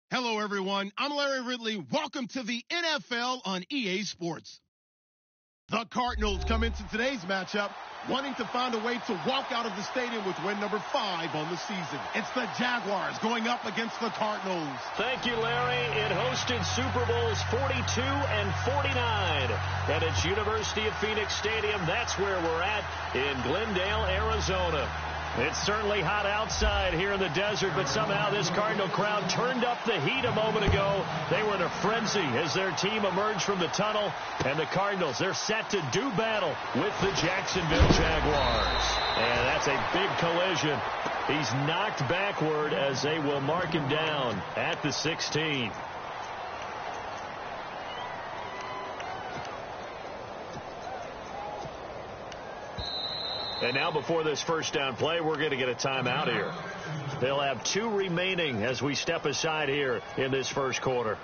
Hello, everyone. I'm Larry Ridley. Welcome to the NFL on EA Sports. The Cardinals come into today's matchup wanting to find a way to walk out of the stadium with win number 5 on the season. It's the Jaguars going up against the Cardinals. Thank you, Larry. It hosted Super Bowls 42 and 49 at its University of Phoenix Stadium. That's where we're at in Glendale, Arizona. It's certainly hot outside here in the desert, but somehow this Cardinal crowd turned up the heat a moment ago. They were in a frenzy as their team emerged from the tunnel, and the Cardinals, they're set to do battle with the Jacksonville Jaguars. And that's a big collision. He's knocked backward as they will mark him down at the 16. And now before this first down play, we're going to get a timeout here. They'll have 2 remaining as we step aside here in this first quarter.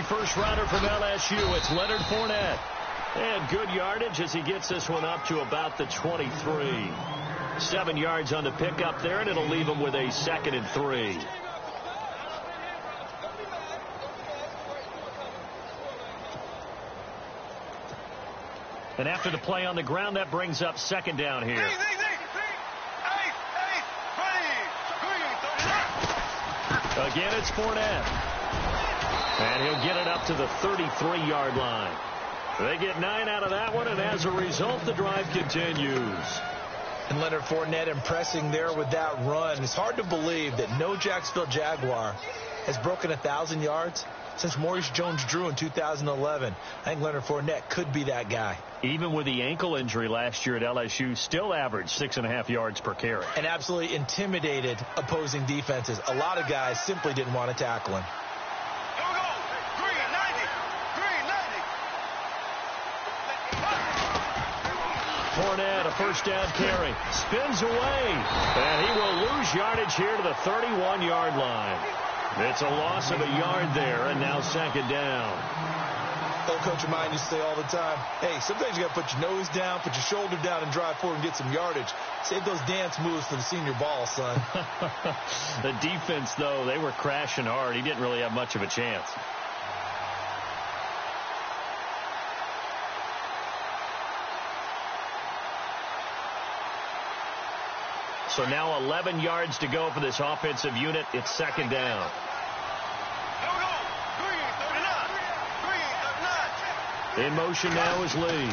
First rounder from LSU, it's Leonard Fournette. And good yardage as he gets this one up to about the 23. 7 yards on the pickup there, and it'll leave him with a 2nd and 3. And after the play on the ground, that brings up 2nd down here. Again, it's Fournette. And he'll get it up to the 33-yard line. They get 9 out of that one, and as a result, the drive continues. And Leonard Fournette impressing there with that run. It's hard to believe that no Jacksonville Jaguar has broken 1,000 yards since Maurice Jones-Drew in 2011. I think Leonard Fournette could be that guy. Even with the ankle injury last year at LSU, still averaged 6.5 yards per carry. And absolutely intimidated opposing defenses. A lot of guys simply didn't want to tackle him. Fournette, a first down carry, spins away, and he will lose yardage here to the 31-yard line. It's a loss of a yard there, and now 2nd down. Old coach of mine used to say all the time, hey, sometimes you got to put your nose down, put your shoulder down, and drive forward and get some yardage. Save those dance moves for the senior ball, son. The defense, though, they were crashing hard. He didn't really have much of a chance. So now 11 yards to go for this offensive unit. It's 2nd down. In motion now is Lee.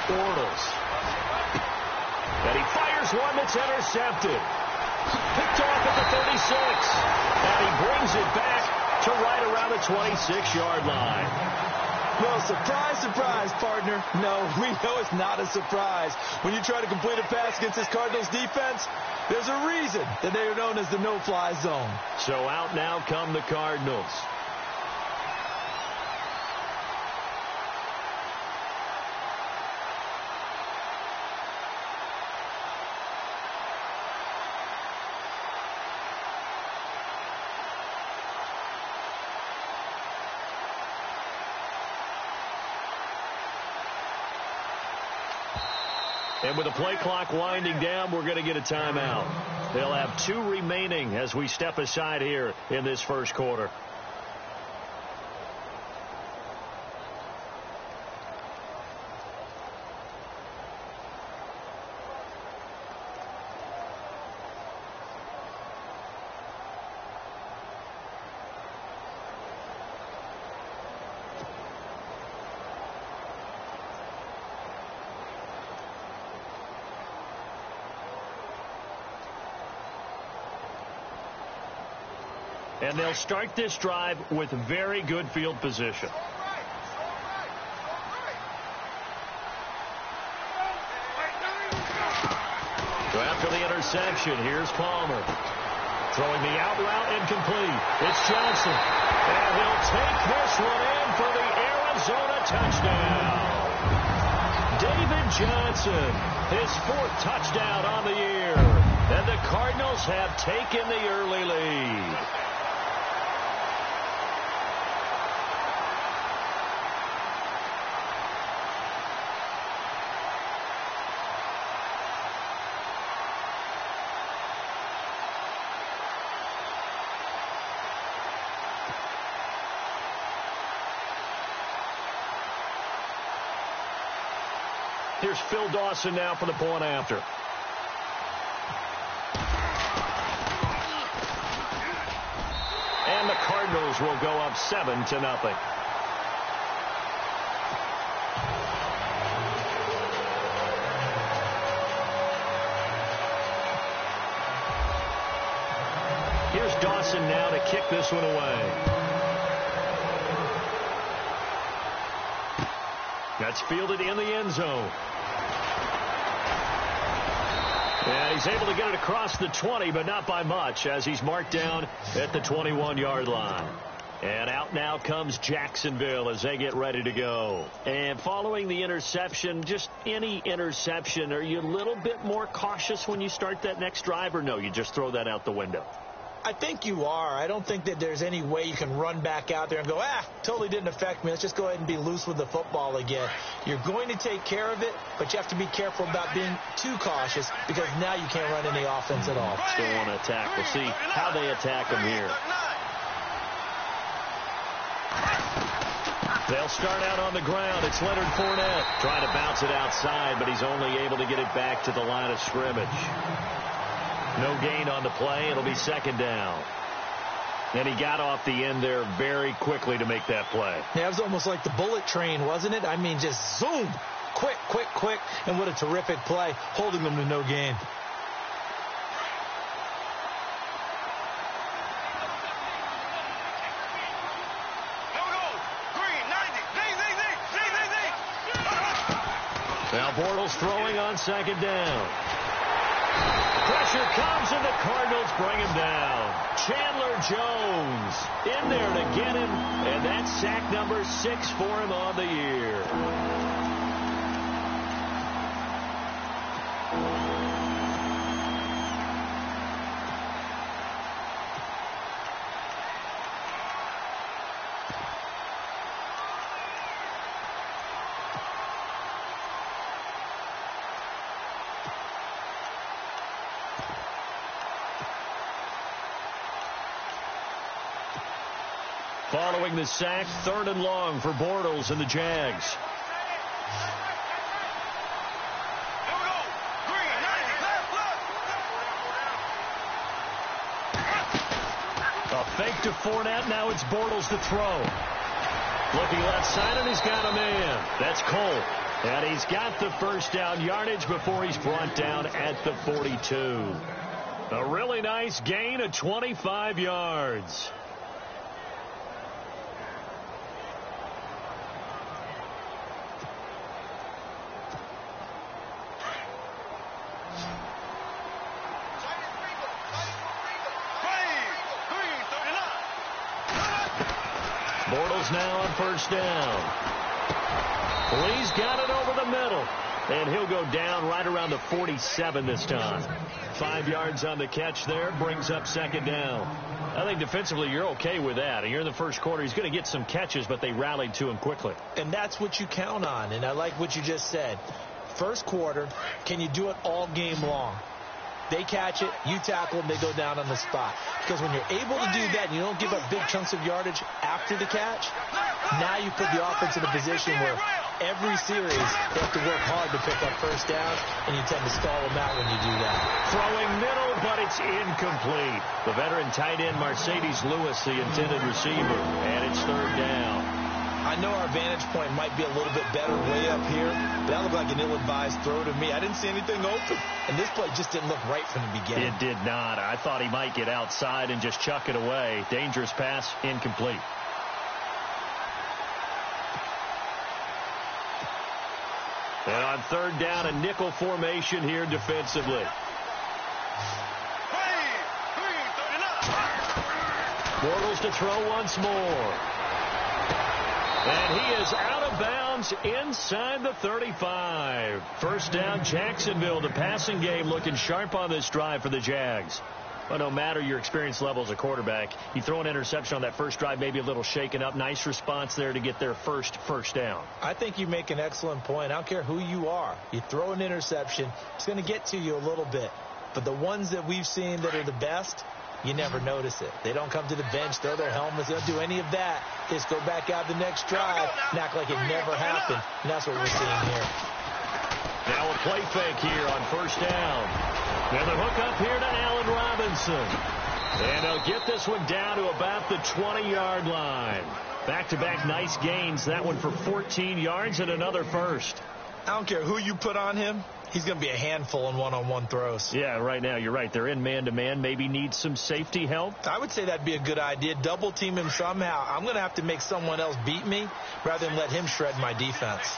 Bortles. And he fires one that's intercepted. Picked off at the 36. And he brings it back to right around the 26-yard line. Well, surprise, surprise, partner. No, we know it's not a surprise. When you try to complete a pass against this Cardinals defense, there's a reason that they are known as the no-fly zone. So out now come the Cardinals. And with the play clock winding down, we're going to get a timeout. They'll have 2 remaining as we step aside here in this first quarter. And they'll start this drive with very good field position. after the interception, here's Palmer. Throwing the out route incomplete. It's Johnson. And he'll take this one in for the Arizona touchdown. David Johnson, his 4th touchdown on the year. And the Cardinals have taken the early lead. Here's Phil Dawson now for the point after. And the Cardinals will go up 7-0. Here's Dawson now to kick this one away. That's fielded in the end zone. And he's able to get it across the 20, but not by much, as he's marked down at the 21-yard line. And out now comes Jacksonville as they get ready to go. And following the interception, just any interception, are you a little bit more cautious when you start that next drive, or no, you just throw that out the window? I think you are. I don't think that there's any way you can run back out there and go, totally didn't affect me. Let's just go ahead and be loose with the football again. You're going to take care of it, but you have to be careful about being too cautious because now you can't run any offense at all. Still want to attack. We'll see how they attack him here. They'll start out on the ground. It's Leonard Fournette trying to bounce it outside, but he's only able to get it back to the line of scrimmage. No gain on the play. It'll be 2nd down. And he got off the end there very quickly to make that play. Yeah, it was almost like the bullet train, wasn't it? I mean, just zoom. Quick, quick, quick. And what a terrific play, holding them to no gain. Now Bortles throwing on 2nd down. Pressure comes, and the Cardinals bring him down. Chandler Jones in there to get him, and that's sack number 6 for him on the year. Following the sack, 3rd and long for Bortles and the Jags. A fake to Fournette. Now it's Bortles to throw. Looking left side, and he's got a man. That's Cole. And he's got the 1st down yardage before he's brought down at the 42. A really nice gain of 25 yards. Bortles now on 1st down. Lee's got it over the middle. And he'll go down right around the 47 this time. 5 yards on the catch there. Brings up 2nd down. I think defensively you're okay with that. And you're in the 1st quarter. He's going to get some catches, but they rallied to him quickly. And that's what you count on. And I like what you just said. 1st quarter, can you do it all game long? They catch it, you tackle them, they go down on the spot. Because when you're able to do that and you don't give up big chunks of yardage after the catch, now you put the offense in a position where every series they have to work hard to pick up 1st down, and you tend to stall them out when you do that. Throwing middle, but it's incomplete. The veteran tight end Mercedes Lewis, the intended receiver, and it's 3rd down. I know our vantage point might be a little bit better way up here, but that looked like an ill-advised throw to me. I didn't see anything open, and this play just didn't look right from the beginning. It did not. I thought he might get outside and just chuck it away. Dangerous pass, incomplete. And on 3rd down, a nickel formation here defensively. Bortles to throw once more. And he is out of bounds inside the 35. First down, Jacksonville. The passing game looking sharp on this drive for the Jags. But no matter your experience level as a quarterback, you throw an interception on that first drive, maybe a little shaken up. Nice response there to get their first down. I think you make an excellent point. I don't care who you are. You throw an interception, it's going to get to you a little bit. But the ones that we've seen that are the best, you never notice it. They don't come to the bench, throw their helmets. They don't do any of that. They just go back out the next drive and act like it never happened. And that's what we're seeing here. Now a play fake here on first down. And the hook up here to Allen Robinson. And they'll get this one down to about the 20-yard line. Back-to-back nice gains. That one for 14 yards and another first. I don't care who you put on him. He's going to be a handful in one-on-one throws. Yeah, right now, you're right. They're in man-to-man. Maybe need some safety help. I would say that'd be a good idea. Double team him somehow. I'm going to have to make someone else beat me rather than let him shred my defense.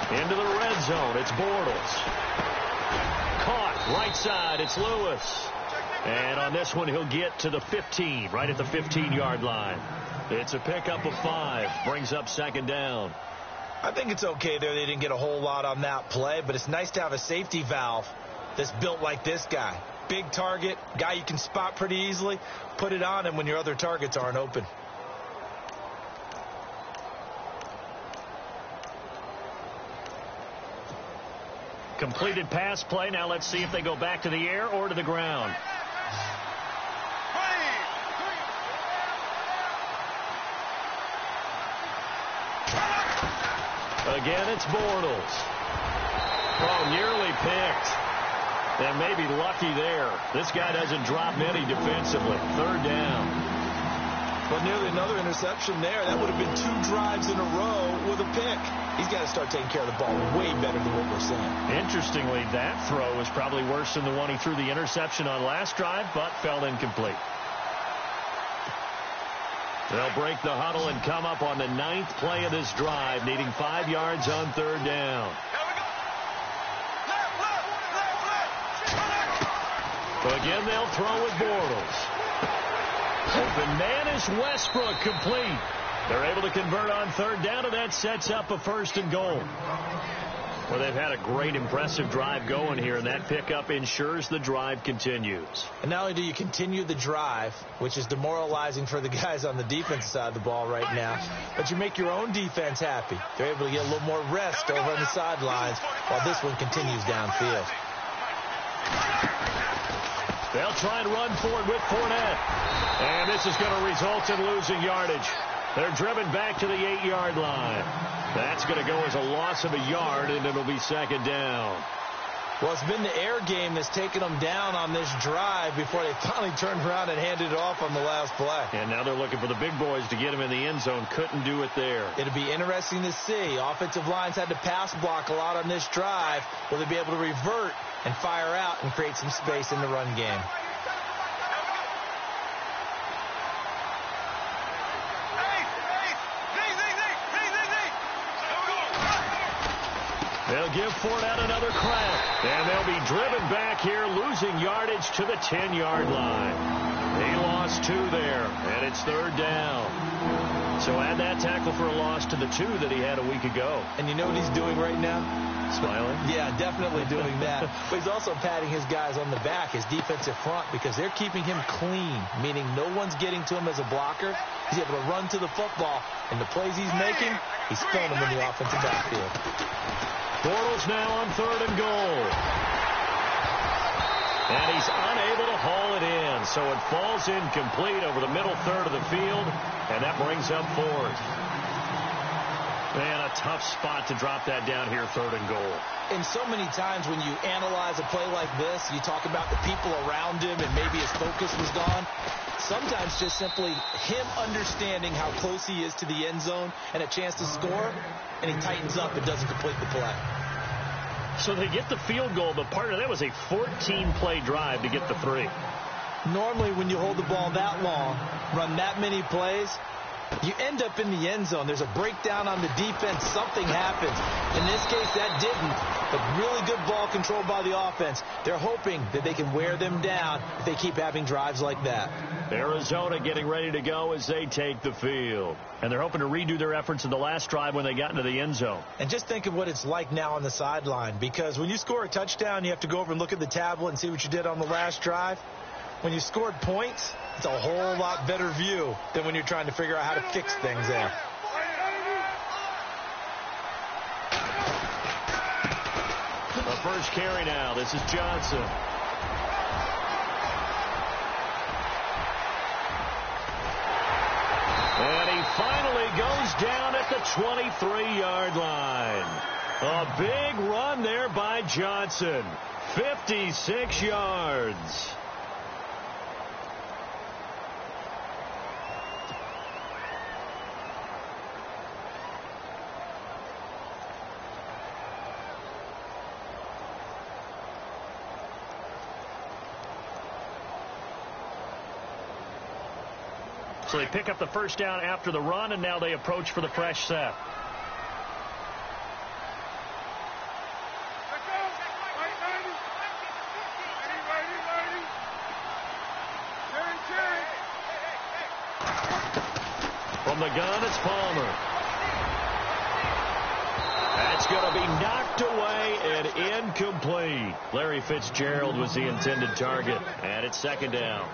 Into the red zone. It's Bortles. Caught. Right side. It's Lewis. And on this one, he'll get to the 15, right at the 15-yard line. It's a pickup of 5. Brings up second down. I think it's okay there. They didn't get a whole lot on that play, but it's nice to have a safety valve that's built like this guy. Big target, guy you can spot pretty easily. Put it on him when your other targets aren't open. Completed pass play. Now let's see if they go back to the air or to the ground. Again, it's Bortles. Oh, nearly picked. And maybe lucky there. This guy doesn't drop many defensively. Third down. But nearly another interception there. That would have been 2 drives in a row with a pick. He's got to start taking care of the ball way better than what we're seeing. Interestingly, that throw was probably worse than the one he threw the interception on last drive, but fell incomplete. They'll break the huddle and come up on the 9th play of this drive, needing 5 yards on third down. Again, they'll throw with Bortles. Open man is Westbrook, complete. They're able to convert on third down, and that sets up a 1st and goal. Well, they've had a great, impressive drive going here, and that pickup ensures the drive continues. And not only do you continue the drive, which is demoralizing for the guys on the defense side of the ball right now, but you make your own defense happy. They're able to get a little more rest over on the sidelines while this one continues downfield. They'll try and run forward with Fournette. And this is going to result in losing yardage. They're driven back to the 8-yard line. That's going to go as a loss of a yard, and it'll be second down. Well, it's been the air game that's taken them down on this drive before they finally turned around and handed it off on the last play. And now they're looking for the big boys to get him in the end zone. Couldn't do it there. It'll be interesting to see. Offensive lines had to pass block a lot on this drive. Will they be able to revert and fire out and create some space in the run game? They'll give Fournette another crack. And they'll be driven back here, losing yardage to the 10-yard line. He lost 2 there, and it's third down. So add that tackle for a loss to the 2 that he had a week ago. And you know what he's doing right now? Smiling? Yeah, definitely doing that. But he's also patting his guys on the back, his defensive front, because they're keeping him clean, meaning no one's getting to him as a blocker. He's able to run to the football, and the plays he's making, he's throwing them in the offensive backfield. Bortles now on third and goal. And he's unable to haul it in, so it falls incomplete over the middle third of the field, and that brings up 4th. Man, a tough spot to drop that down here, third and goal. And so many times when you analyze a play like this, you talk about the people around him and maybe his focus was gone. Sometimes just simply him understanding how close he is to the end zone and a chance to score, and he tightens up and doesn't complete the play. So they get the field goal, but part of that was a 14-play drive to get the 3. Normally when you hold the ball that long, run that many plays, You end up in the end zone. There's a breakdown on the defense. Something happens. In this case, that didn't. But really good ball control by the offense. They're hoping that they can wear them down if they keep having drives like that. Arizona getting ready to go as they take the field. And they're hoping to redo their efforts in the last drive when they got into the end zone. And just think of what it's like now on the sideline. Because when you score a touchdown, you have to go over and look at the tablet and see what you did on the last drive. When you scored points, it's a whole lot better view than when you're trying to figure out how to fix things there. The first carry now. This is Johnson. And he finally goes down at the 23-yard line. A big run there by Johnson. 56 yards. So they pick up the first down after the run, and now they approach for the fresh set. From the gun, it's Palmer. That's going to be knocked away and incomplete. Larry Fitzgerald was the intended target, and it's second down.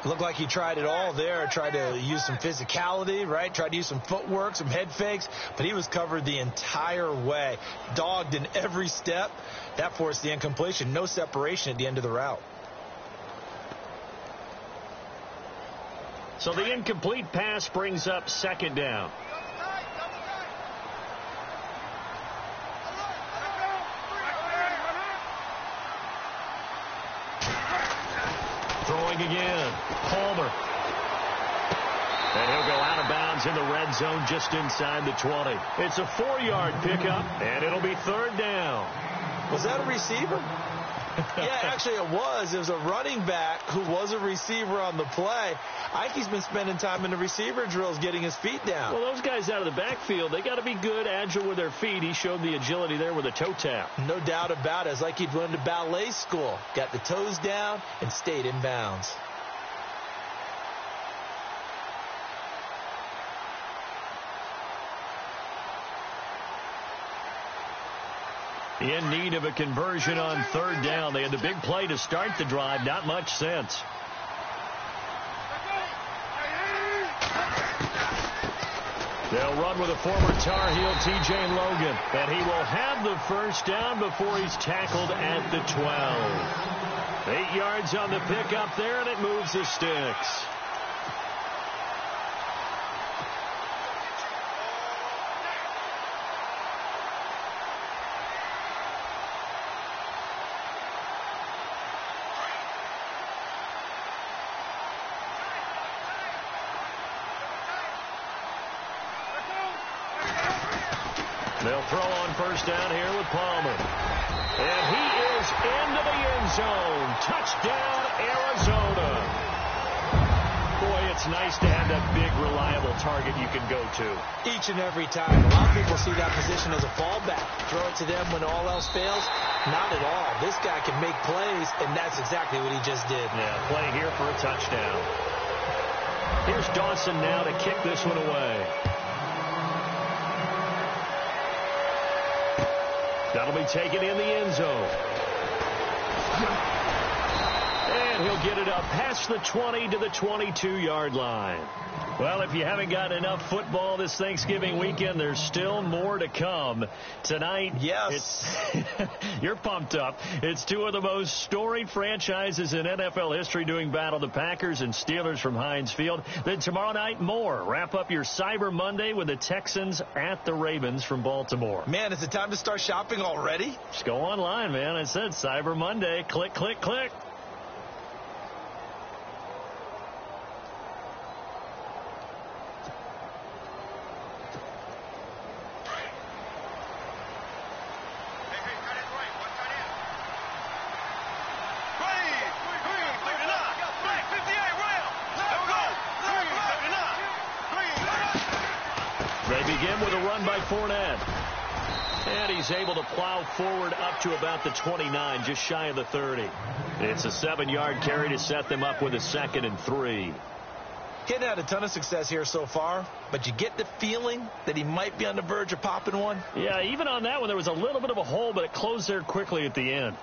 Looked like he tried it all there. Tried to use some physicality, right? Tried to use some footwork, some head fakes, but he was covered the entire way. Dogged in every step. That forced the incompletion. No separation at the end of the route. So the incomplete pass brings up second down. Throwing again. Palmer. And he'll go out of bounds in the red zone just inside the 20. It's a 4-yard pickup, and it'll be third down. Was that a receiver? Yeah, actually it was. It was a running back who was a receiver on the play. Ike's been spending time in the receiver drills getting his feet down. Well, those guys out of the backfield, they got to be good, agile with their feet. He showed the agility there with a toe tap. No doubt about it. It's like he'd run to ballet school. Got the toes down and stayed in bounds. In need of a conversion on third down. They had the big play to start the drive. Not much sense. They'll run with a former Tar Heel, T.J. Logan. And he will have the first down before he's tackled at the 12. 8 yards on the pickup there, and it moves the sticks. They'll throw on first down here with Palmer. And he is into the end zone. Touchdown, Arizona. Boy, it's nice to have that big, reliable target you can go to. Each and every time. A lot of people see that position as a fallback. Throw it to them when all else fails. Not at all. This guy can make plays, and that's exactly what he just did. Yeah, play here for a touchdown. Here's Dawson now to kick this one away. That'll be taken in the end zone. And he'll get it up past the 20 to the 22-yard line. Well, if you haven't got enough football this Thanksgiving weekend, there's still more to come. Tonight, yes, you're pumped up. It's two of the most storied franchises in NFL history doing battle, the Packers and Steelers from Heinz Field. Then tomorrow night, more. Wrap up your Cyber Monday with the Texans at the Ravens from Baltimore. Man, is it time to start shopping already? Just go online, man. I said Cyber Monday. Click, click, click. They begin with a run by Fournette. And he's able to plow forward up to about the 29, just shy of the 30. It's a 7-yard carry to set them up with a 2nd and 3. Getting had a ton of success here so far, but you get the feeling that he might be on the verge of popping one. Yeah, even on that one, there was a little bit of a hole, but it closed there quickly at the end.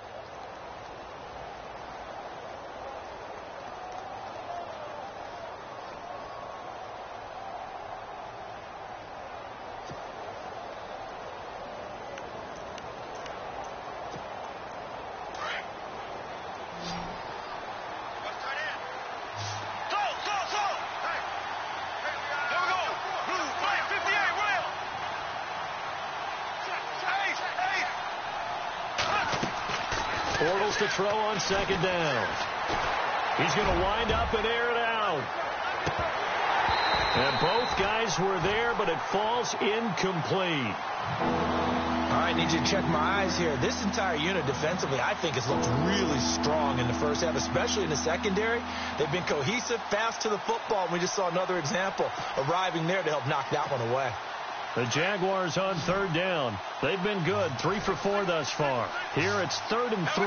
Bortles to throw on 2nd down. He's going to wind up and air it out. And both guys were there, but it falls incomplete. All right, need you to check my eyes here. This entire unit defensively, I think, has looked really strong in the first half, especially in the secondary. They've been cohesive, fast to the football, and we just saw another example arriving there to help knock that one away. The Jaguars on 3rd down. They've been good, 3 for 4 thus far. Here it's 3rd and 3.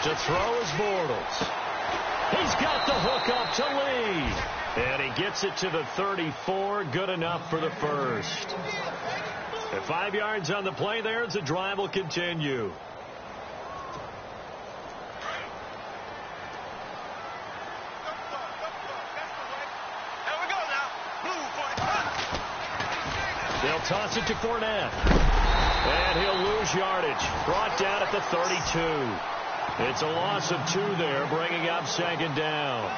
To throw is Bortles. He's got the hook up to Lee. And he gets it to the 34. Good enough for the first. At 5 yards on the play there, the drive will continue. They'll toss it to Fournette. And he'll lose yardage. Brought down at the 32. It's a loss of 2 there, bringing up 2nd down.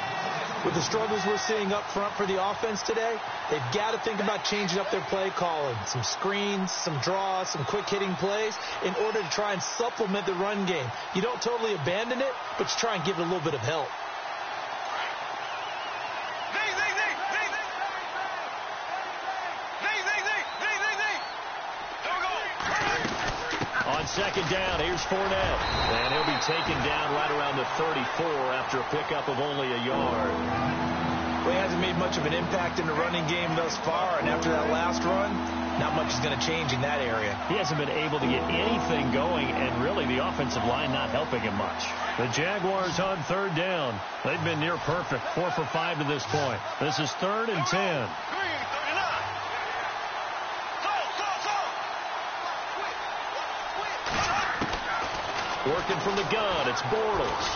With the struggles we're seeing up front for the offense today, they've got to think about changing up their play calling. Some screens, some draws, some quick-hitting plays in order to try and supplement the run game. You don't totally abandon it, but you try and give it a little bit of help. On 2nd down, here's Fournette. And he'll be taken down right around the 34 after a pickup of only a yard. Well, he hasn't made much of an impact in the running game thus far, and after that last run, not much is going to change in that area. He hasn't been able to get anything going, and really the offensive line not helping him much. The Jaguars on 3rd down. They've been near perfect, 4 for 5 to this point. This is 3rd and 10. Working from the gun, it's Bortles.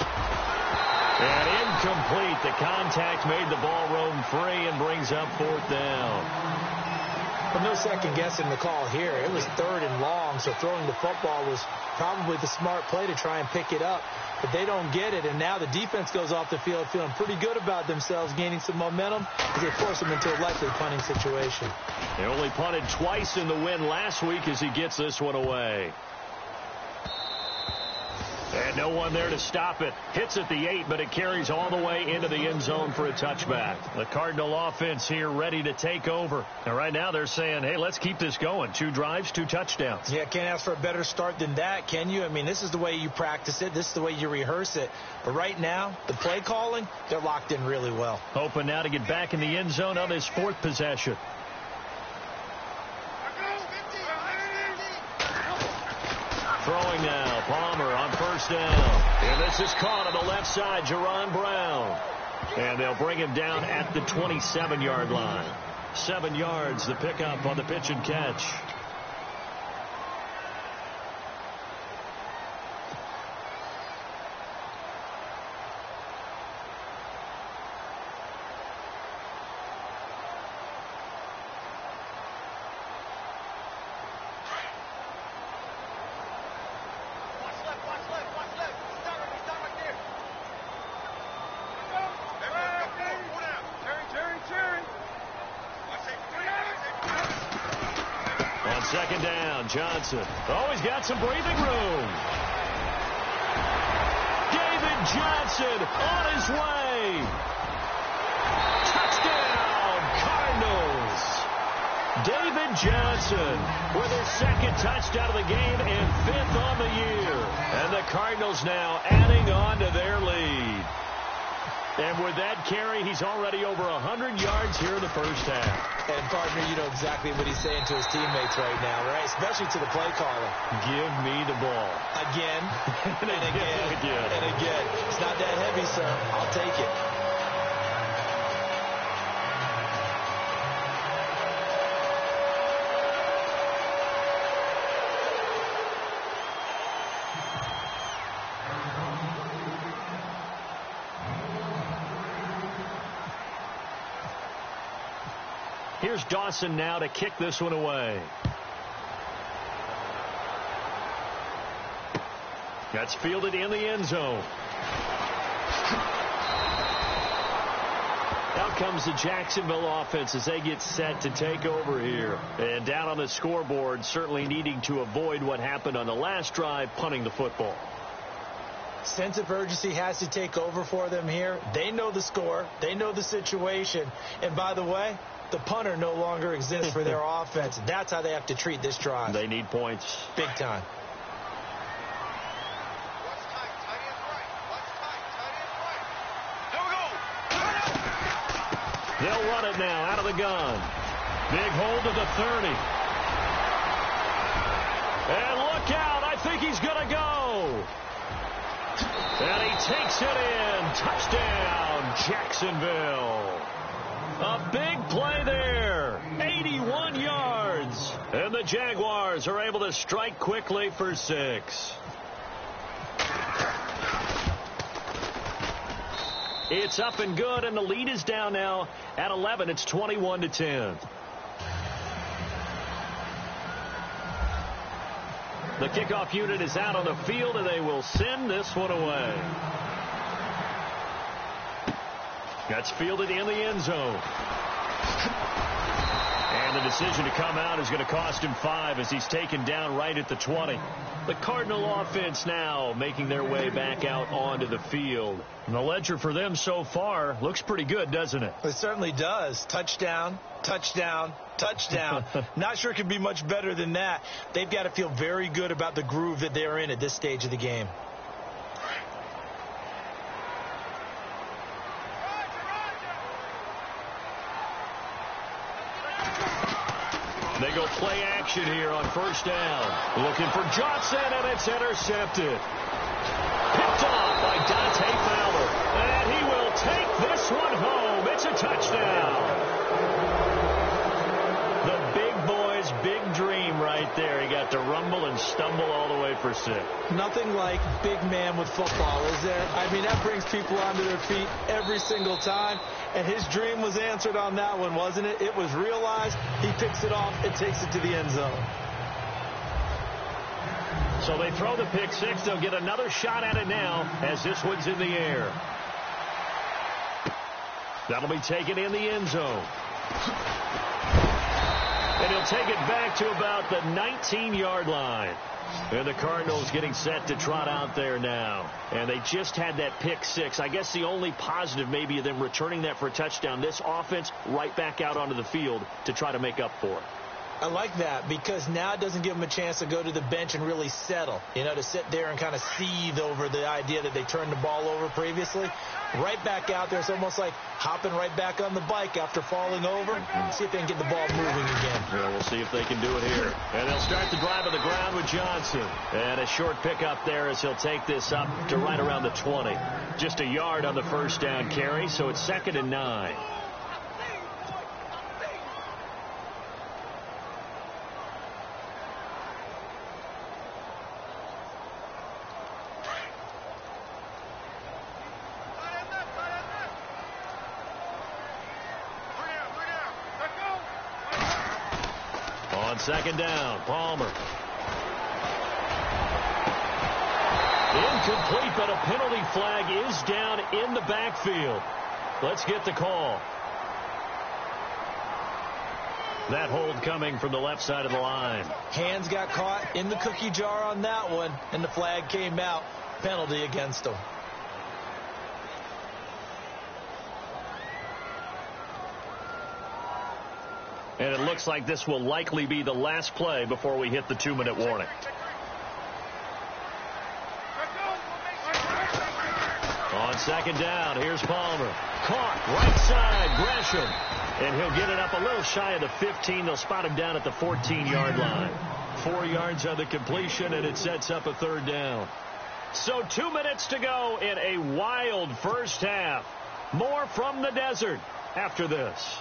And incomplete. The contact made the ball roam free and brings up 4th down. Well, no second guessing the call here. It was 3rd and long, so throwing the football was probably the smart play to try and pick it up. But they don't get it, and now the defense goes off the field feeling pretty good about themselves, gaining some momentum as they force them into a likely punting situation. They only punted twice in the win last week as he gets this one away. And no one there to stop it. Hits at the 8, but it carries all the way into the end zone for a touchback. The Cardinal offense here ready to take over. And right now they're saying, hey, let's keep this going. 2 drives, 2 touchdowns. Yeah, can't ask for a better start than that, can you? I mean, this is the way you practice it. This is the way you rehearse it. But right now, the play calling, they're locked in really well. Hoping now to get back in the end zone on his 4th possession. Throwing now, Palmer on 1st down. And this is caught on the left side, Jerron Brown. And they'll bring him down at the 27-yard line. 7 yards, the pickup on the pitch and catch. Second down, Johnson. Oh, he's got some breathing room. David Johnson on his way. Touchdown, Cardinals. David Johnson with his second touchdown of the game and 5th on the year. And the Cardinals now adding on to their lead. And with that carry, he's already over 100 yards here in the first half. And, partner, you know exactly what he's saying to his teammates right now, right? Especially to the play caller. Give me the ball. Again, and again, and again. It's not that heavy, sir. I'll take it. Here's Dawson now to kick this one away. That's fielded in the end zone. Out comes the Jacksonville offense as they get set to take over here. And down on the scoreboard, certainly needing to avoid what happened on the last drive, punting the football. Sense of urgency has to take over for them here. They know the score. They know the situation. And by the way, the punter no longer exists for their offense. That's how they have to treat this drive. They need points. Big time. They'll run it now out of the gun. Big hold of the 30. And look out. I think he's going to go. And he takes it in. Touchdown, Jacksonville. A big play there. 81 yards. And the Jaguars are able to strike quickly for 6. It's up and good, and the lead is down now at 11. It's 21-10. The kickoff unit is out on the field, and they will send this one away. That's fielded in the end zone. And the decision to come out is going to cost him 5 as he's taken down right at the 20. The Cardinal offense now making their way back out onto the field. And the ledger for them so far looks pretty good, doesn't it? It certainly does. Touchdown, touchdown, touchdown. Not sure it could be much better than that. They've got to feel very good about the groove that they're in at this stage of the game. They go play action here on first down. Looking for Johnson, and it's intercepted. Picked off by Dante Fowler. And he will take this one home. It's a touchdown. The big boy's big dream right there. He got to rumble and stumble all the way for 6. Nothing like big man with football, is there? I mean, that brings people onto their feet every single time. And his dream was answered on that one, wasn't it? It was realized. He picks it off and takes it to the end zone. So they throw the pick 6. They'll get another shot at it now as this one's in the air. That'll be taken in the end zone. And he'll take it back to about the 19-yard line. And the Cardinals getting set to trot out there now. And they just had that pick 6. I guess the only positive maybe of them returning that for a touchdown. This offense right back out onto the field to try to make up for it. I like that because now it doesn't give them a chance to go to the bench and really settle. You know, to sit there and kind of seethe over the idea that they turned the ball over previously. Right back out there. It's almost like hopping right back on the bike after falling over. See if they can get the ball moving again. Yeah, we'll see if they can do it here. And they'll start the drive on the ground with Johnson. And a short pickup there as he'll take this up to right around the 20. Just a yard on the first down carry, so it's 2nd and 9. On 2nd down, Palmer. Incomplete, but a penalty flag is down in the backfield. Let's get the call. That hold coming from the left side of the line. Hands got caught in the cookie jar on that one, and the flag came out. Penalty against them. And it looks like this will likely be the last play before we hit the 2-minute warning. On second down, here's Palmer. Caught, right side, Gresham. And he'll get it up a little shy of the 15. They'll spot him down at the 14-yard line. 4 yards on the completion, and it sets up a 3rd down. So 2 minutes to go in a wild first half. More from the desert after this.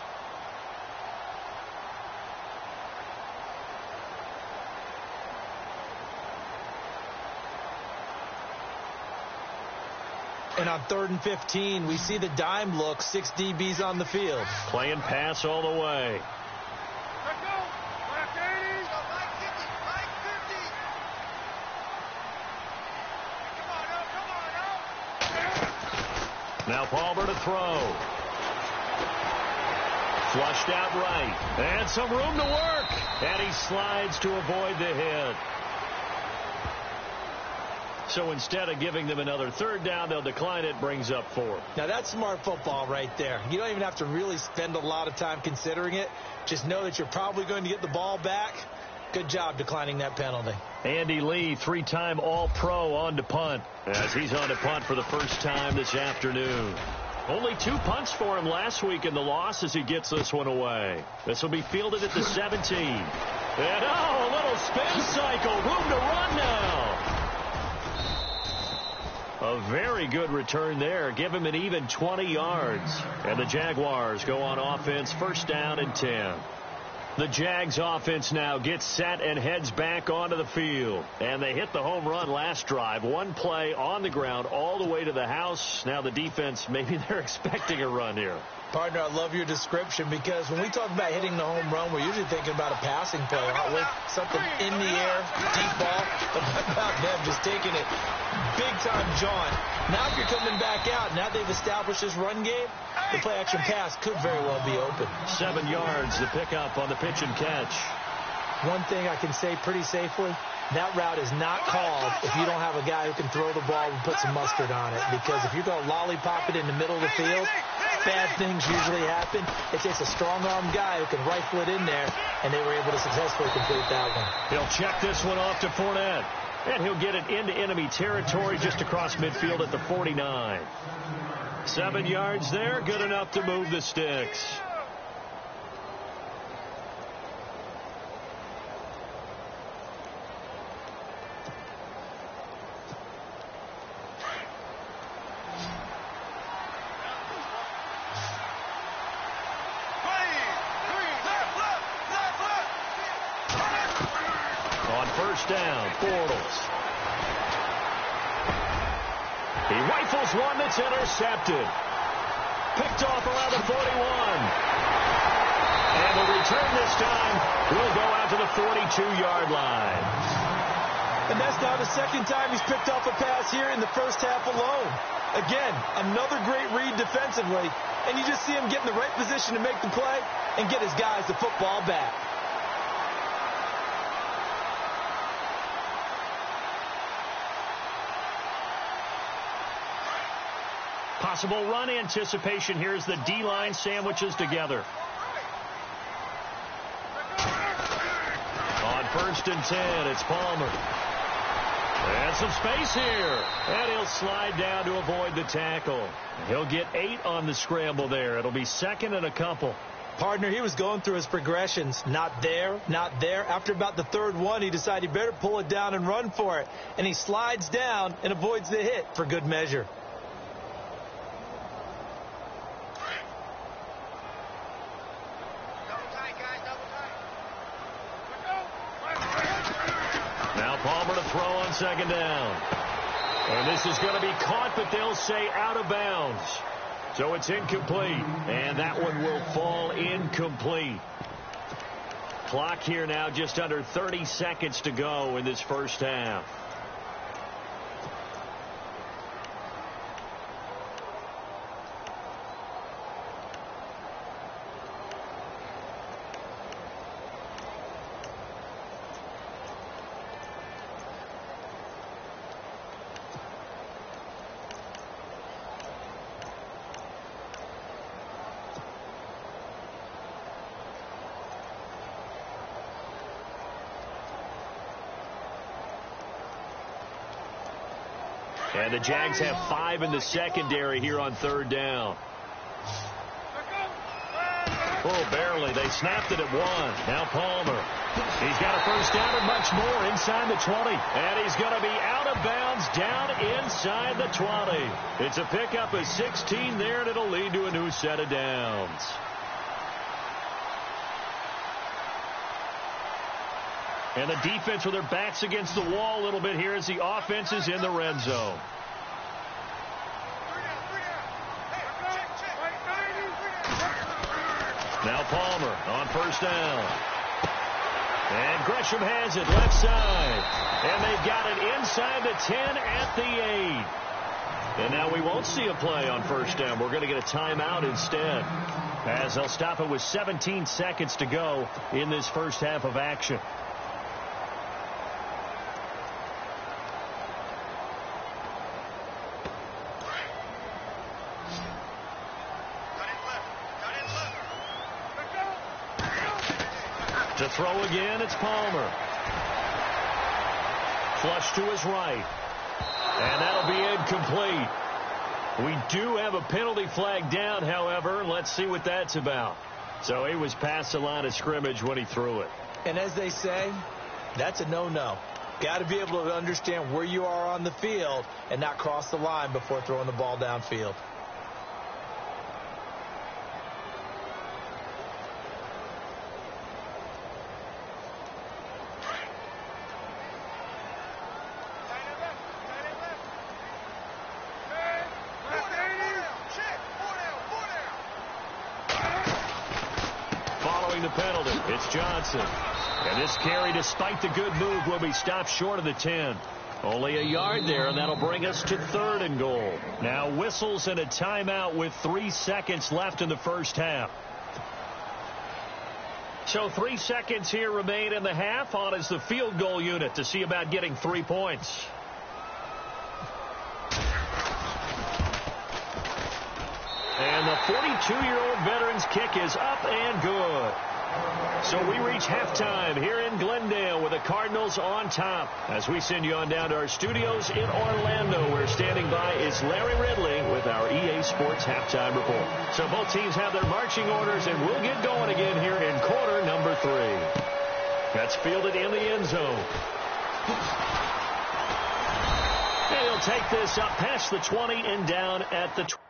And on 3rd and 15, we see the dime look, 6 DBs on the field. Playing pass all the way. Now Palmer to throw. Flushed out right. And some room to work. And he slides to avoid the hit. So instead of giving them another 3rd down, they'll decline it, brings up 4. Now that's smart football right there. You don't even have to really spend a lot of time considering it. Just know that you're probably going to get the ball back. Good job declining that penalty. Andy Lee, 3-time All-Pro on to punt, as he's on to punt for the first time this afternoon. Only 2 punts for him last week in the loss as he gets this one away. This will be fielded at the 17. And a little spin cycle. Room to run now. A very good return there. Give him an even 20 yards. And the Jaguars go on offense, 1st down and 10. The Jags offense now gets set and heads back onto the field. And they hit the home run last drive. 1 play on the ground all the way to the house. Now the defense, maybe they're expecting a run here. Partner, I love your description because when we talk about hitting the home run, we're usually thinking about a passing play, with something in the air, deep ball. But how about them just taking it big-time jaunt? Now if you're coming back out, now they've established this run game, the play-action pass could very well be open. 7 yards, the pickup on the pitch and catch. One thing I can say pretty safely, that route is not called if you don't have a guy who can throw the ball and put some mustard on it. Because if you're going to lollipop it in the middle of the field, bad things usually happen. It takes a strong-arm guy who can rifle it in there, and they were able to successfully complete that one. He'll check this one off to Fournette. And he'll get it into enemy territory just across midfield at the 49. 7 yards there, good enough to move the sticks. On 1st down, Bortles. He rifles one that's intercepted. Picked off around the 41. And the return this time will go out to the 42-yard line. And that's now the 2nd time he's picked off a pass here in the first half alone. Again, another great read defensively. And you just see him get in the right position to make the play and get his guys the football back. Possible run anticipation here as the D-line sandwiches together. On 1st and 10, it's Palmer. And some space here. And he'll slide down to avoid the tackle. He'll get 8 on the scramble there. It'll be 2nd and a couple. Partner, he was going through his progressions. Not there, not there. After about the 3rd one, he decided he better pull it down and run for it. And he slides down and avoids the hit for good measure. Palmer to throw on 2nd down. And this is going to be caught, but they'll say out of bounds. So it's incomplete. And that one will fall incomplete. Clock here now just under 30 seconds to go in this first half. And the Jags have 5 in the secondary here on 3rd down. Oh, barely. They snapped it at 1. Now Palmer. He's got a first down and much more inside the 20. And he's going to be out of bounds down inside the 20. It's a pickup of 16 there, and it'll lead to a new set of downs. And the defense with their backs against the wall a little bit here as the offense is in the red zone. Now Palmer on first down. And Gresham has it left side. And they've got it inside the 10 at the 8. And now we won't see a play on first down. We're going to get a timeout instead, as they'll stop it with 17 seconds to go in this first half of action. To throw again, it's Palmer. Flush to his right. And that'll be incomplete. We do have a penalty flag down, however. Let's see what that's about. So he was past the line of scrimmage when he threw it. And as they say, that's a no-no. Got to be able to understand where you are on the field and not cross the line before throwing the ball downfield. The penalty. It's Johnson. And this carry, despite the good move, will be stopped short of the 10. Only a yard there, and that'll bring us to 3rd and goal. Now whistles and a timeout with 3 seconds left in the first half. So 3 seconds here remain in the half. On is the field goal unit to see about getting 3 points. And the 42-year-old veteran's kick is up and good. So we reach halftime here in Glendale with the Cardinals on top. As we send you on down to our studios in Orlando, where standing by is Larry Ridley with our EA Sports halftime report. So both teams have their marching orders, and we'll get going again here in quarter number 3. That's fielded in the end zone. And he'll take this up past the 20 and down at the 20.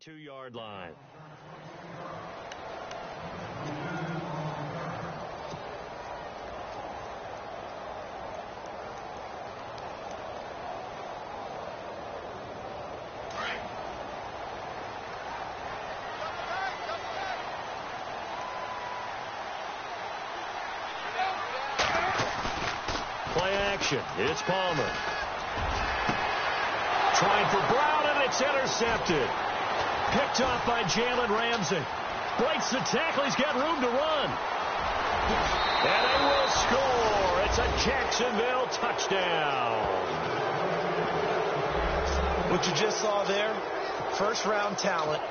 Yard line. Play action. It's Palmer. Trying for Brown, and it's intercepted. Picked off by Jalen Ramsey. Breaks the tackle. He's got room to run. And they will score. It's a Jacksonville touchdown. What you just saw there, first-round talent,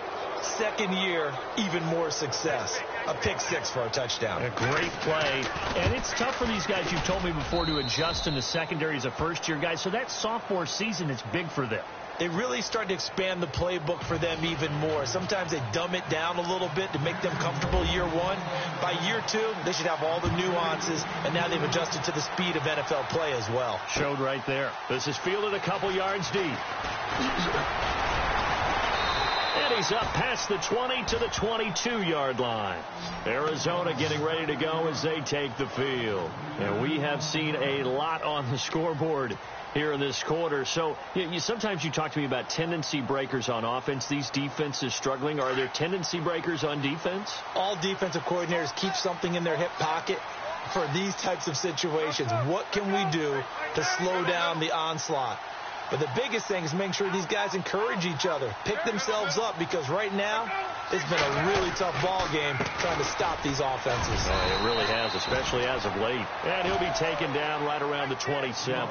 second year, even more success. A pick six for a touchdown. A great play. And it's tough for these guys, you've told me before, to adjust in the secondary as a first-year guy. So that sophomore season is big for them. They really started to expand the playbook for them even more. Sometimes they dumb it down a little bit to make them comfortable year one. By year 2, they should have all the nuances, and now they've adjusted to the speed of NFL play as well. Showed right there. This is fielded a couple yards deep. And he's up past the 20 to the 22-yard line. Arizona getting ready to go as they take the field. And we have have seen a lot on the scoreboard here in this quarter. So sometimes you talk to me about tendency breakers on offense. These defenses struggling. Are there tendency breakers on defense? All defensive coordinators keep something in their hip pocket for these types of situations. What can we do to slow down the onslaught? But the biggest thing is make sure these guys encourage each other, pick themselves up, because right now it's been a really tough ball game trying to stop these offenses. It really has, especially as of late. And he'll be taken down right around the 27.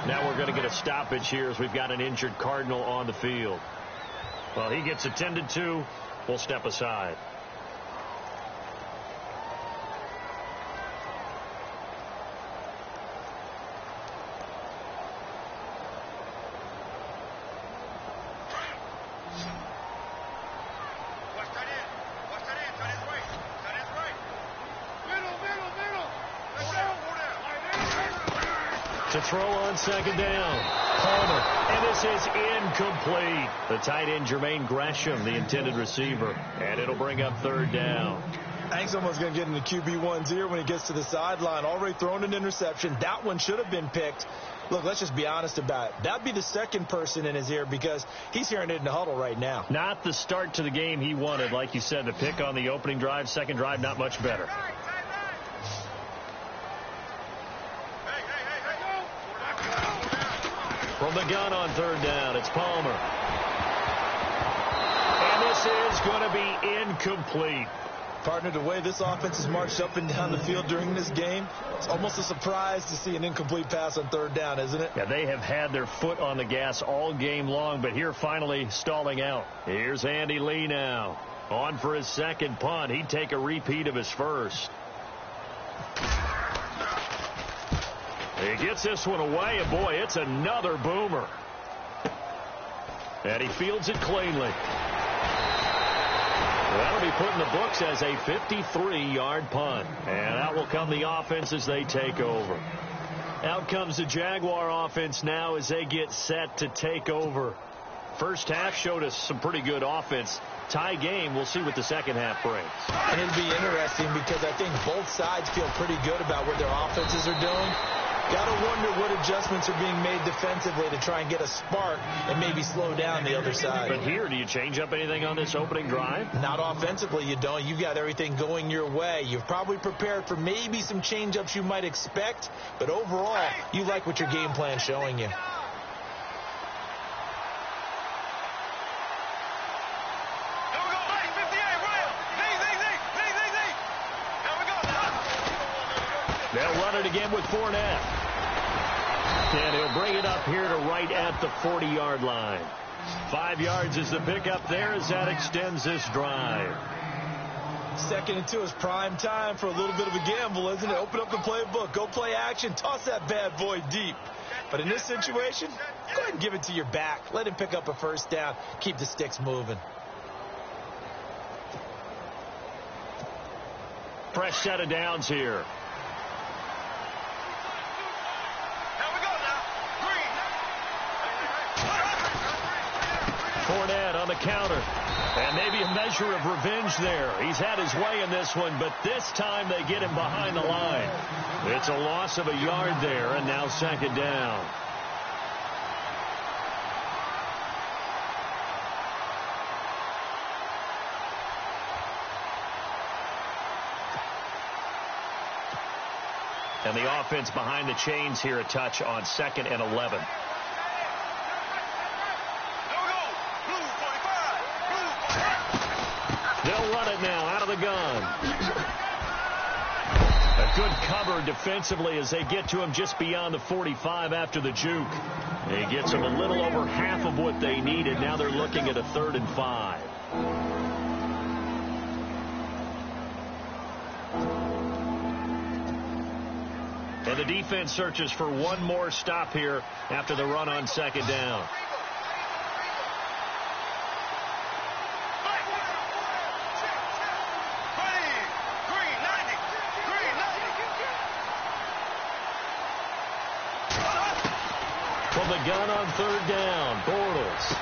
Now we're going to get a stoppage here as we've got an injured Cardinal on the field. Well, he gets attended to. We'll step aside. To throw on second down. Palmer. And this is incomplete. The tight end, Jermaine Gresham, the intended receiver. And it'll bring up third down. I think someone's going to get in the QB1's ear when he gets to the sideline. Already thrown an interception. That one should have been picked. Look, let's just be honest about it. That'd be the second person in his ear because he's hearing it in the huddle right now. Not the start to the game he wanted. Like you said, the pick on the opening drive, second drive, not much better. From the gun on third down, it's Palmer. And this is going to be incomplete. Partner, the way this offense has marched up and down the field during this game, it's almost a surprise to see an incomplete pass on third down, isn't it? Yeah, they have had their foot on the gas all game long, but here finally stalling out. Here's Andy Lee now. On for his second punt. He'd take a repeat of his first. He gets this one away, and boy, it's another boomer. And he fields it cleanly. That'll be put in the books as a 53-yard punt. And out will come the offense as they take over. Out comes the Jaguar offense now as they get set to take over. First half showed us some pretty good offense. Tie game, we'll see what the second half brings. And it'll be interesting because I think both sides feel pretty good about what their offenses are doing. Got to wonder what adjustments are being made defensively to try and get a spark and maybe slow down the other side. But here, do you change up anything on this opening drive? Not offensively, you don't. You got everything going your way. You've probably prepared for maybe some change-ups you might expect, but overall, you like what your game plan's showing you. They'll run it again with Fournette. And he'll bring it up here to right at the 40-yard line. 5 yards is the pickup there as that extends this drive. 2nd and 2 is prime time for a little bit of a gamble, isn't it? Open up the playbook. Go play action. Toss that bad boy deep. But in this situation, go ahead and give it to your back. Let him pick up a first down. Keep the sticks moving. Fresh set of downs here. Fournette on the counter. And maybe a measure of revenge there. He's had his way in this one, but this time they get him behind the line. It's a loss of a yard there, and now second down. And the offense behind the chains here a touch on 2nd and 11. They'll run it now out of the gun. A good cover defensively as they get to him just beyond the 45 after the juke. He gets them a little over half of what they needed. Now they're looking at a 3rd and 5. And the defense searches for one more stop here after the run on second down. From the gun on third down, Bortles.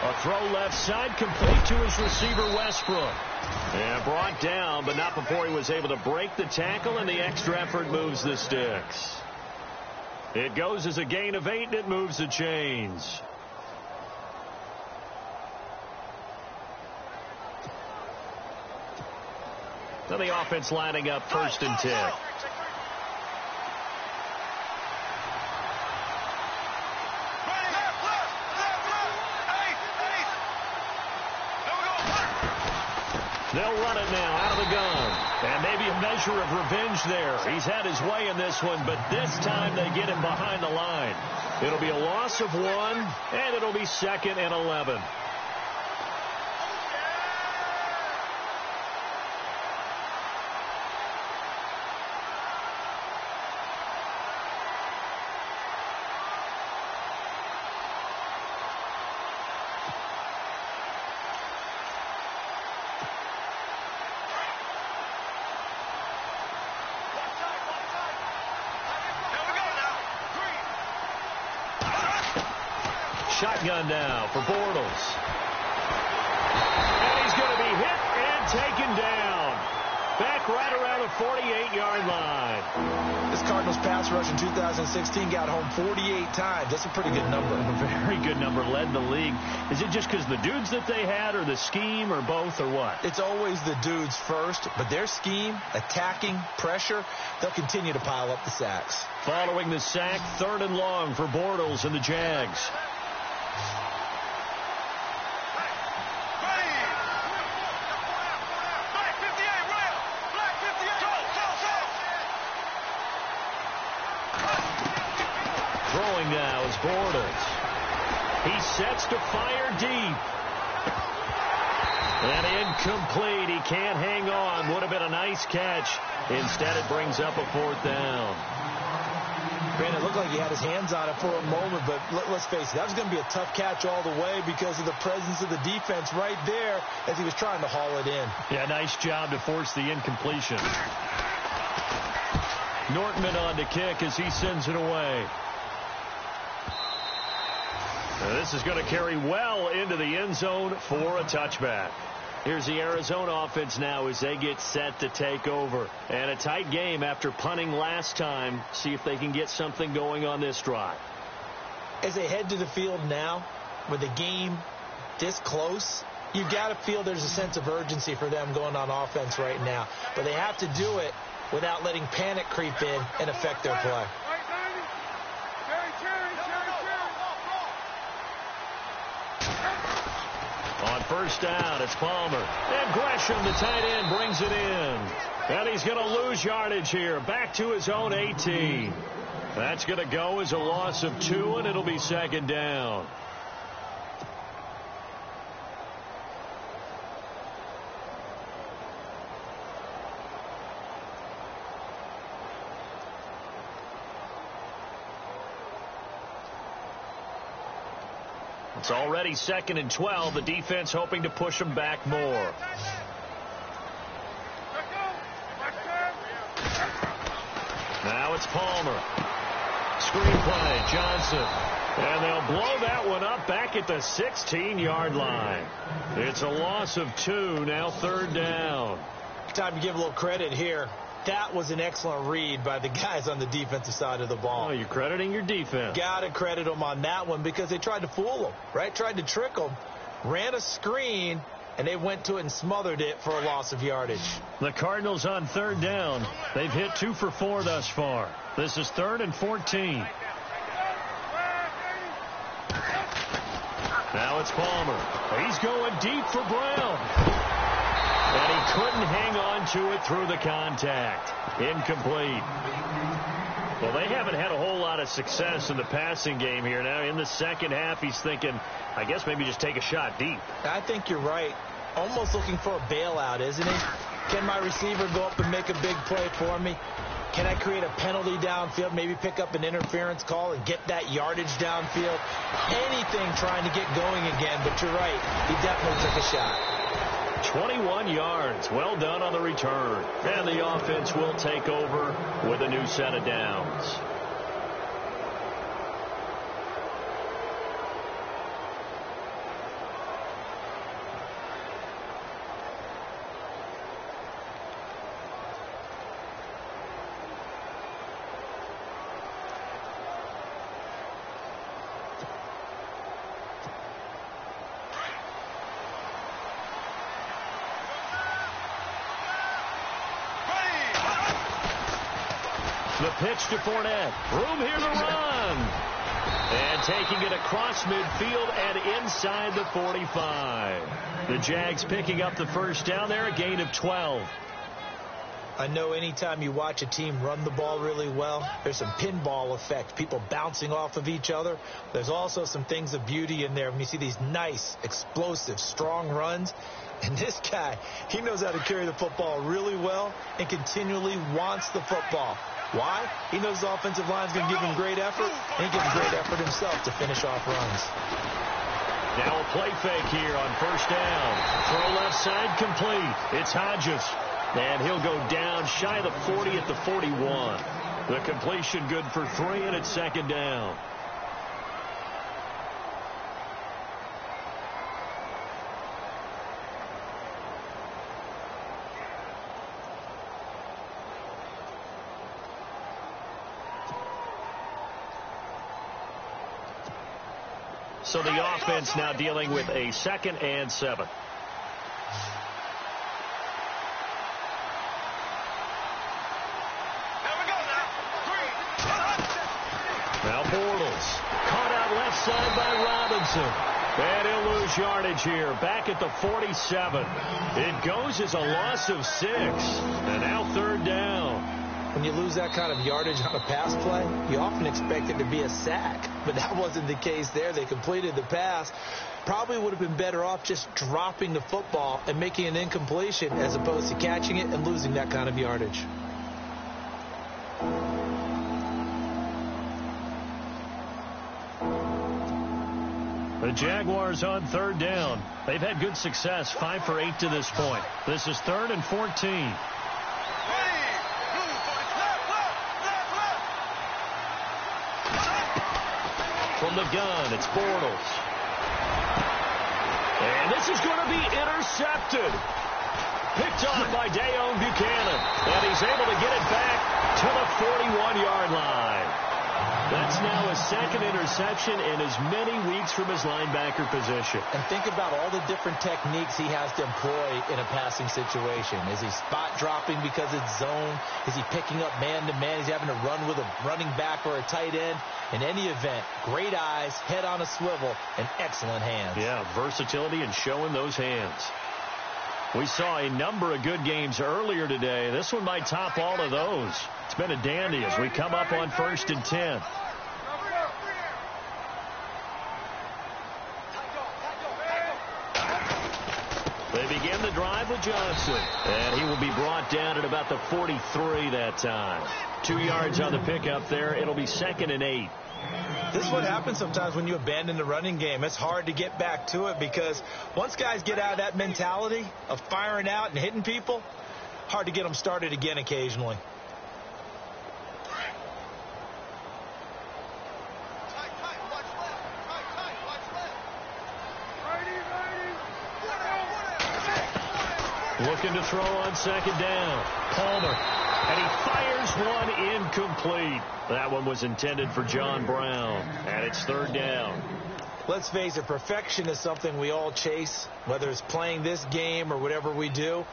A throw left side, complete to his receiver, Westbrook. And brought down, but not before he was able to break the tackle, and the extra effort moves the sticks. It goes as a gain of 8, and it moves the chains. Now the offense lining up 1st and 10. They'll run it now out of the gun. And maybe a measure of revenge there. He's had his way in this one, but this time they get him behind the line. It'll be a loss of 1, and it'll be 2nd and 11. Shotgun now for Bortles. And he's going to be hit and taken down. Back right around the 48-yard line. This Cardinals pass rush in 2016 got home 48 times. That's a pretty good number. A very good number, led the league. Is it just because the dudes that they had, or the scheme, or both, or what? It's always the dudes first, but their scheme, attacking, pressure, they'll continue to pile up the sacks. Following the sack, 3rd and long for Bortles and the Jags. Throwing now is Bortles. He sets to fire deep. And incomplete. He can't hang on. Would have been a nice catch. Instead, it brings up a 4th down. Brandon, it looked like he had his hands on it for a moment, but let's face it, that was going to be a tough catch all the way because of the presence of the defense right there as he was trying to haul it in. Yeah, nice job to force the incompletion. Nortman on to kick as he sends it away. Now this is going to carry well into the end zone for a touchback. Here's the Arizona offense now as they get set to take over. And a tight game after punting last time. See if they can get something going on this drive. As they head to the field now, with the game this close, you've got to feel there's a sense of urgency for them going on offense right now. But they have to do it without letting panic creep in and affect their play. On 1st down, it's Palmer. And Gresham, the tight end, brings it in. And he's going to lose yardage here. Back to his own 18. That's going to go as a loss of 2, and it'll be 2nd down. It's already 2nd and 12. The defense hoping to push them back more. Now it's Palmer. Screen play, Johnson. And they'll blow that one up back at the 16-yard line. It's a loss of 2, now 3rd down. Time to give a little credit here. That was an excellent read by the guys on the defensive side of the ball. Oh, you're crediting your defense. Got to credit them on that one because they tried to fool them, right? Tried to trick them. Ran a screen, and they went to it and smothered it for a loss of yardage. The Cardinals on 3rd down. They've hit 2 for 4 thus far. This is 3rd and 14. Now it's Palmer. He's going deep for Brown. And he couldn't hang on to it through the contact. Incomplete. Well, they haven't had a whole lot of success in the passing game here. Now, in the second half, he's thinking, I guess maybe just take a shot deep. I think you're right. Almost looking for a bailout, isn't he? Can my receiver go up and make a big play for me? Can I create a penalty downfield, maybe pick up an interference call and get that yardage downfield? Anything trying to get going again, but you're right. He definitely took a shot. 21 yards. Well done on the return. And the offense will take over with a new set of downs. pitch to Fournette. Room here to run. And taking it across midfield and inside the 45. The Jags picking up the first down there, a gain of 12. I know anytime you watch a team run the ball really well, there's some pinball effect, people bouncing off of each other. There's also some things of beauty in there when you see these nice, explosive, strong runs. And this guy, he knows how to carry the football really well and continually wants the football. Why? He knows the offensive line's going to give him great effort, and he gives great effort himself to finish off runs. Now a play fake here on first down. Throw left side complete. It's Hodges. And he'll go down shy of the 40 at the 41. The completion good for 3, and it's second down. So the offense now dealing with a 2nd and 7. Now Bortles, caught out left side by Robinson. And he'll lose yardage here, back at the 47. It goes as a loss of 6. And now third down. When you lose that kind of yardage on a pass play, you often expect it to be a sack. But that wasn't the case there. They completed the pass. Probably would have been better off just dropping the football and making an incompletion as opposed to catching it and losing that kind of yardage. The Jaguars on third down. They've had good success, 5 for 8 to this point. This is 3rd and 14. From the gun, it's Bortles. And this is going to be intercepted. Picked off by Dayon Buchanan. And he's able to get it back to the 41-yard line. That's now his 2nd interception in as many weeks from his linebacker position. And think about all the different techniques he has to employ in a passing situation. Is he spot dropping because it's zone? Is he picking up man-to-man? He's having to run with a running back or a tight end. In any event, great eyes, head on a swivel, and excellent hands. Yeah, versatility and showing those hands. We saw a number of good games earlier today. This one might top all of those. It's been a dandy as we come up on 1st and 10. They begin the drive with Johnson. And he will be brought down at about the 43 that time. 2 yards on the pickup there. It'll be 2nd and 8. This is what happens sometimes when you abandon the running game. It's hard to get back to it because once guys get out of that mentality of firing out and hitting people, hard to get them started again occasionally. Looking to throw on 2nd down. Palmer. And he fires one incomplete. That one was intended for John Brown. And it's 3rd down. Let's face it, perfection is something we all chase, whether it's playing this game or whatever we do.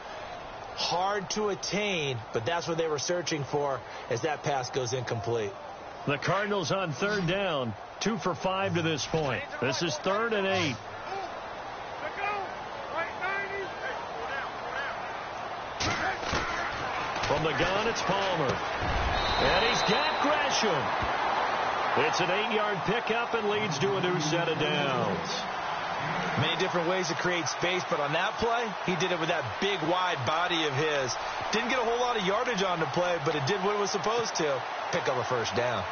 Hard to attain, but that's what they were searching for as that pass goes incomplete. The Cardinals on 3rd down. 2 for 5 to this point. This is 3rd and 8. From the gun, it's Palmer. And he's got Gresham. It's an 8-yard pickup and leads to a new set of downs. Many different ways to create space, but on that play, he did it with that big, wide body of his. Didn't get a whole lot of yardage on the play, but it did what it was supposed to. Pick up a 1st down.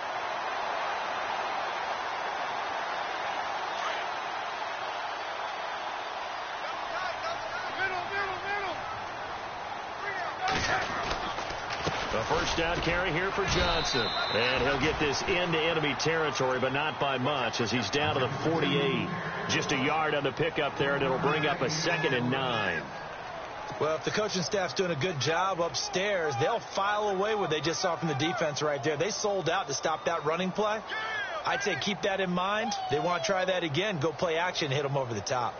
A 1st down carry here for Johnson. And he'll get this into enemy territory, but not by much as he's down to the 48. Just a yard on the pickup there, and it'll bring up a 2nd and 9. Well, if the coaching staff's doing a good job upstairs, they'll file away what they just saw from the defense right there. They sold out to stop that running play. I'd say keep that in mind. They want to try that again. Go play action, hit them over the top.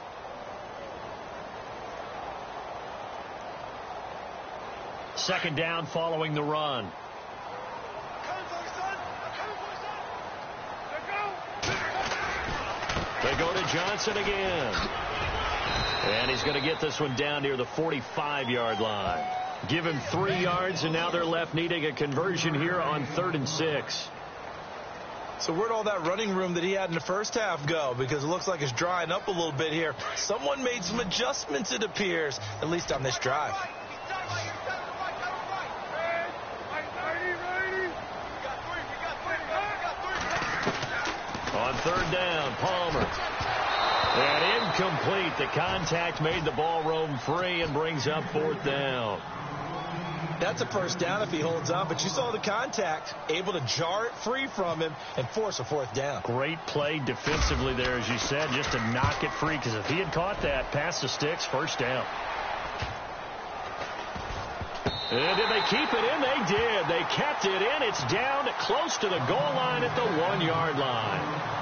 Second down following the run. They go to Johnson again. And he's going to get this one down near the 45-yard line. Give him 3 yards, and now they're left needing a conversion here on 3rd and 6. So where'd all that running room that he had in the first half go? Because it looks like it's drying up a little bit here. Someone made some adjustments, it appears, at least on this drive. On 3rd down, Palmer. And incomplete. The contact made the ball roam free and brings up 4th down. That's a first down if he holds on, but you saw the contact, able to jar it free from him and force a 4th down. Great play defensively there, as you said, just to knock it free, because if he had caught that, past the sticks, 1st down. And did they keep it in? They did. They kept it in. It's down close to the goal line at the 1-yard line.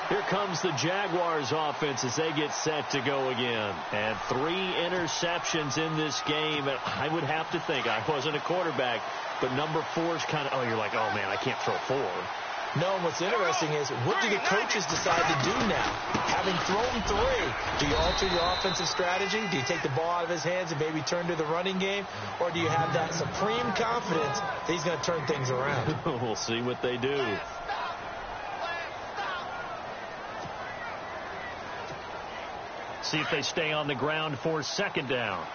Here comes the Jaguars offense as they get set to go again. And 3 interceptions in this game. And I would have to think, I wasn't a quarterback, but number 4 is kind of, oh, you're like, oh, man, I can't throw 4. No, and what's interesting is, what do the coaches decide to do now? Having thrown 3, do you alter your offensive strategy? Do you take the ball out of his hands and maybe turn to the running game? Or do you have that supreme confidence that he's going to turn things around? We'll see what they do. See if they stay on the ground for 2nd down.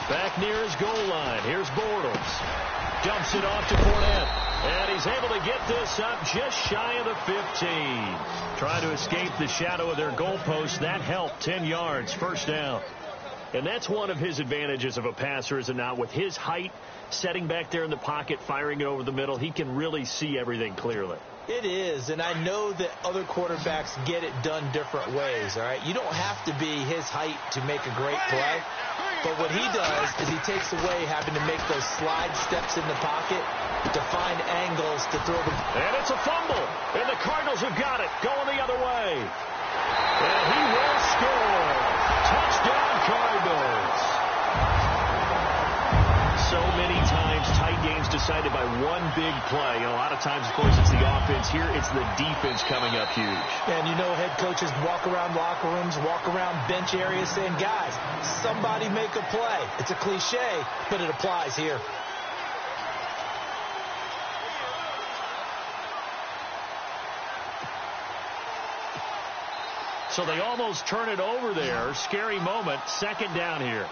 Back near his goal line. Here's Bortles. Dumps it off to Fournette. And he's able to get this up just shy of the 15. Trying to escape the shadow of their goalpost. That helped. 10 yards. 1st down. And that's one of his advantages of a passer, is it not? With his height, setting back there in the pocket, firing it over the middle, he can really see everything clearly. It is, and I know that other quarterbacks get it done different ways, all right? You don't have to be his height to make a great play, but what he does is he takes away having to make those slide steps in the pocket to find angles to throw the... And it's a fumble, and the Cardinals have got it, going the other way. And he will score. Touchdown, Cardinals. So many times, tight games decided by one big play. A lot of times, of course, it's the offense. Here, it's the defense coming up huge. And you know, head coaches walk around locker rooms, walk around bench areas saying, guys, somebody make a play. It's a cliche, but it applies here. So they almost turn it over there. Scary moment. 2nd down here.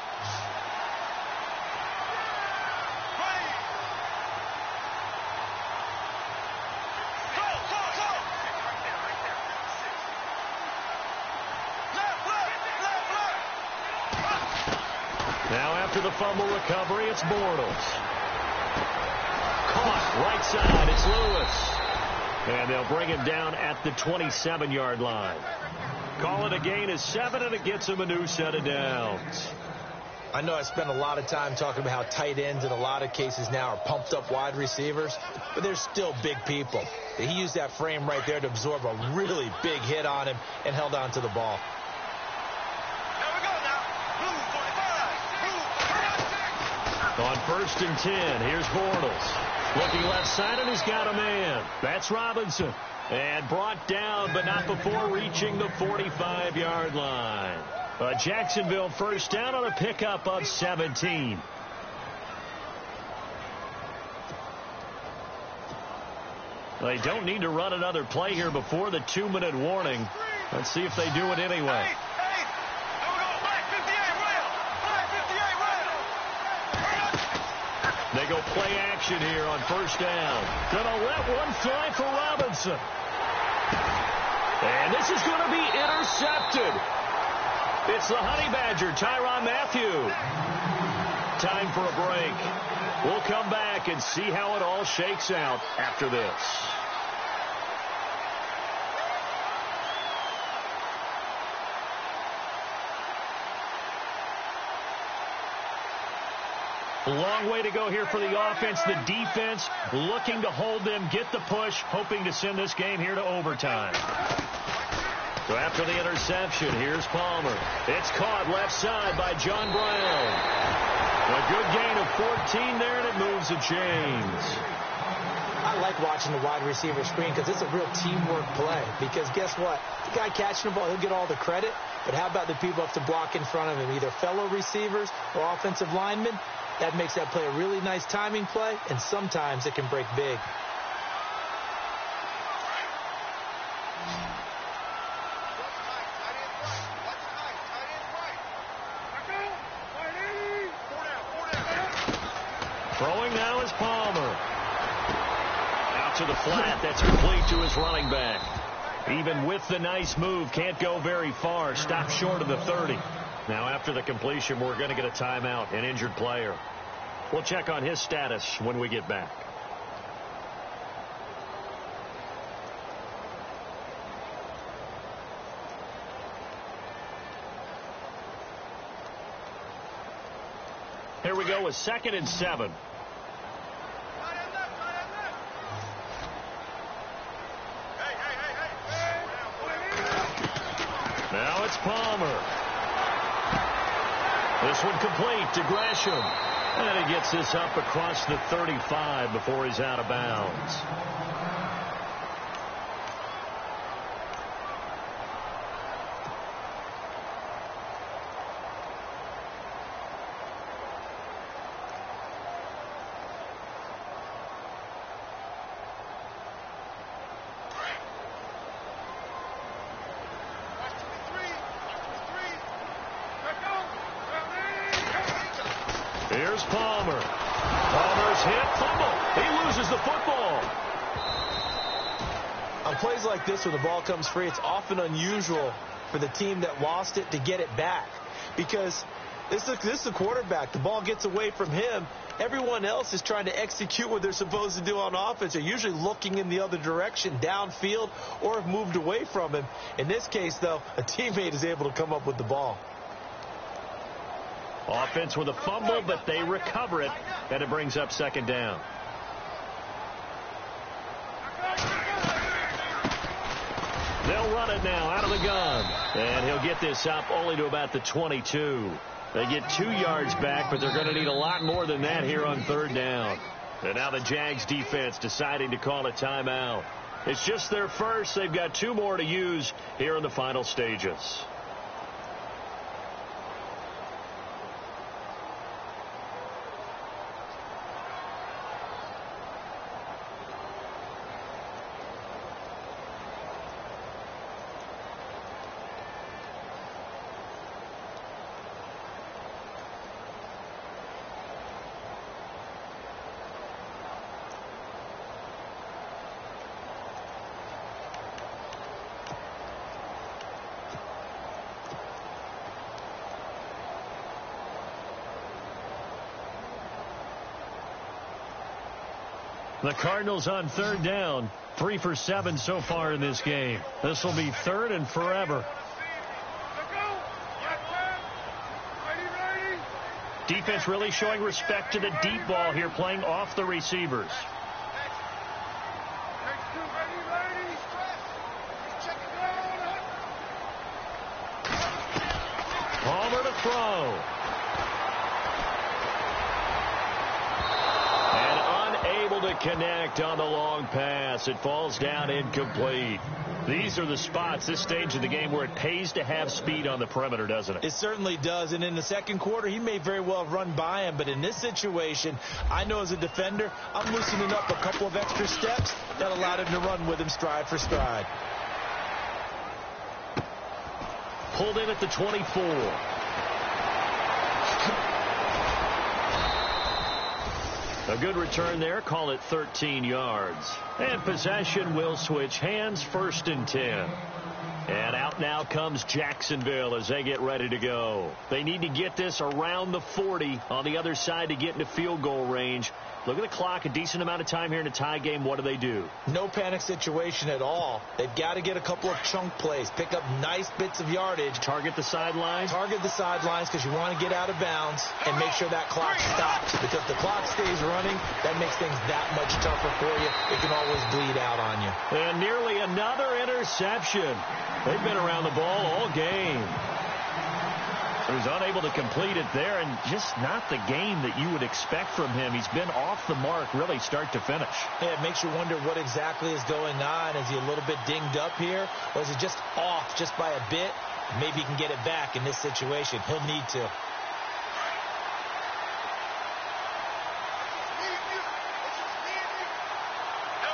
Now after the fumble recovery, it's Bortles. Caught right side. It's Lewis. And they'll bring him down at the 27-yard line. Call it a gain of 7, and it gets him a new set of downs. I know I spent a lot of time talking about how tight ends in a lot of cases now are pumped up wide receivers, but they're still big people. He used that frame right there to absorb a really big hit on him and held on to the ball. On 1st and 10, here's Bortles. Looking left side, and he's got a man. That's Robinson. And brought down, but not before reaching the 45-yard line. A Jacksonville 1st down on a pickup of 17. They don't need to run another play here before the 2-minute warning. Let's see if they do it anyway. They go play action here on 1st down. Gonna let one fly for Robinson. And this is going to be intercepted. It's the Honey Badger, Tyrann Mathieu. Time for a break. We'll come back and see how it all shakes out after this. A long way to go here for the offense. The defense looking to hold them, get the push, hoping to send this game here to overtime. So after the interception, here's Palmer. It's caught left side by John Brown. A good gain of 14 there, and it moves the chains. I like watching the wide receiver screen because it's a real teamwork play. Because guess what? The guy catching the ball, he'll get all the credit. But how about the people have to block in front of him, either fellow receivers or offensive linemen? That makes that play a really nice timing play, and sometimes it can break big. Throwing now is Palmer. Out to the flat. That's complete to his running back. Even with the nice move, can't go very far. Stopped short of the 30. Now after the completion, we're going to get a timeout, an injured player. We'll check on his status when we get back. Here we go with 2nd and 7. Now it's Palmer. This one complete to Gresham. And he gets this up across the 35 before he's out of bounds. Here's Palmer. Palmer's hit, fumble. He loses the football. On plays like this where the ball comes free, it's often unusual for the team that lost it to get it back. Because this is the quarterback. The ball gets away from him. Everyone else is trying to execute what they're supposed to do on offense. They're usually looking in the other direction, downfield, or have moved away from him. In this case, though, a teammate is able to come up with the ball. Offense with a fumble, but they recover it, and it brings up 2nd down. They'll run it now out of the gun, and he'll get this up only to about the 22. They get 2 yards back, but they're going to need a lot more than that here on 3rd down. And now the Jags defense deciding to call a timeout. It's just their first. They've got 2 more to use here in the final stages. The Cardinals on 3rd down, 3 for 7 so far in this game. This will be 3rd and forever. Defense really showing respect to the deep ball here, playing off the receivers. Palmer to throw. To connect on the long pass. It falls down incomplete. These are the spots, this stage of the game, where it pays to have speed on the perimeter, doesn't it? It certainly does. And in the 2nd quarter, he may very well run by him. But in this situation, I know as a defender, I'm loosening up a couple of extra steps that allowed him to run with him stride for stride. Pulled in at the 24. A good return there. Call it 13 yards. And possession will switch hands. 1st and 10. And out now comes Jacksonville as they get ready to go. They need to get this around the 40 on the other side to get into field goal range. Look at the clock, a decent amount of time here in a tie game. What do? No panic situation at all. They've got to get a couple of chunk plays, pick up nice bits of yardage. Target the sidelines? Target the sidelines because you want to get out of bounds and make sure that clock stops. Because the clock stays running, that makes things that much tougher for you. It can always bleed out on you. And nearly another interception interception. They've been around the ball all game. He was unable to complete it there, and just not the game that you would expect from him. He's been off the mark, really, start to finish. Yeah, it makes you wonder what exactly is going on. Is he a little bit dinged up here, or is he just off just by a bit? Maybe he can get it back in this situation. He'll need to. There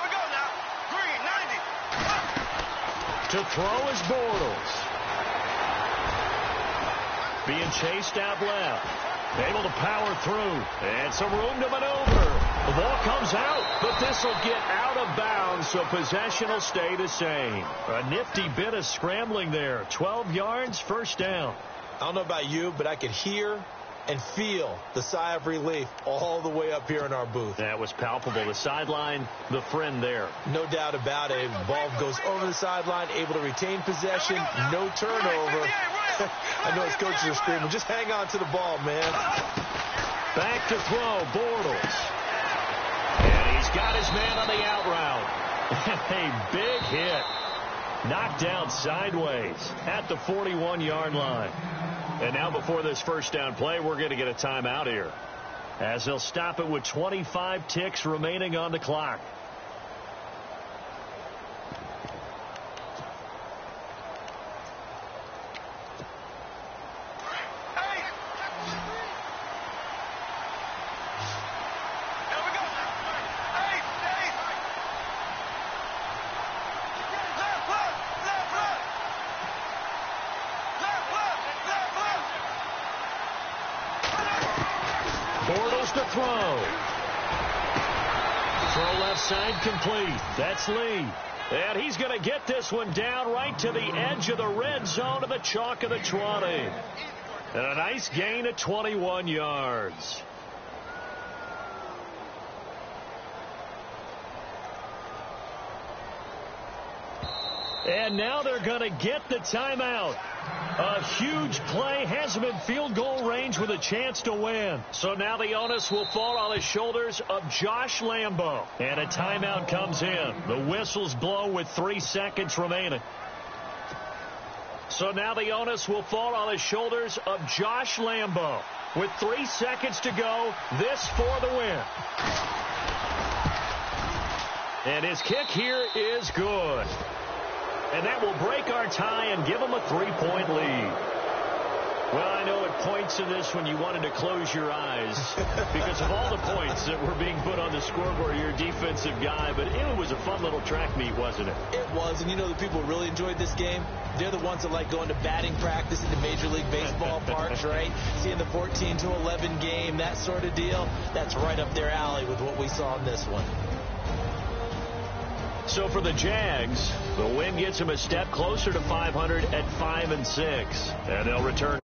we go now. Green, 90. To throw is Bortles. Being chased out left. Able to power through. And some room to maneuver. The ball comes out, but this will get out of bounds, so possession will stay the same. A nifty bit of scrambling there. 12 yards, first down. I don't know about you, but I could hear and feel the sigh of relief all the way up here in our booth. That was palpable. The sideline, the friend there. No doubt about it. Ball goes over the sideline, able to retain possession, no turnover. I know his coaches are screaming, just hang on to the ball, man. Back to throw, Bortles. And he's got his man on the out route. A big hit. Knocked down sideways at the 41-yard line. And now before this first down play, we're going to get a timeout here, as they'll stop it with 25 ticks remaining on the clock. Bortles to throw. Throw left side complete. That's Lee. And he's going to get this one down right to the edge of the red zone of the chalk of the 20. And a nice gain of 21 yards. And now they're going to get the timeout. A huge play has him in field goal range with a chance to win. So now the onus will fall on the shoulders of Josh Lambo. And a timeout comes in. The whistles blow with 3 seconds remaining. So now the onus will fall on the shoulders of Josh Lambo. With 3 seconds to go, this for the win. And his kick here is good. And that will break our tie and give them a 3-point lead. Well, I know at points in this when you wanted to close your eyes because of all the points that were being put on the scoreboard. You're a defensive guy, but it was a fun little track meet, wasn't it? It was, and you know the people who really enjoyed this game? They're the ones that like going to batting practice in the Major League Baseball parks, right? Seeing the 14-11 game, that sort of deal. That's right up their alley with what we saw in this one. So for the Jags, the win gets them a step closer to 500 at 5-6, and they'll return.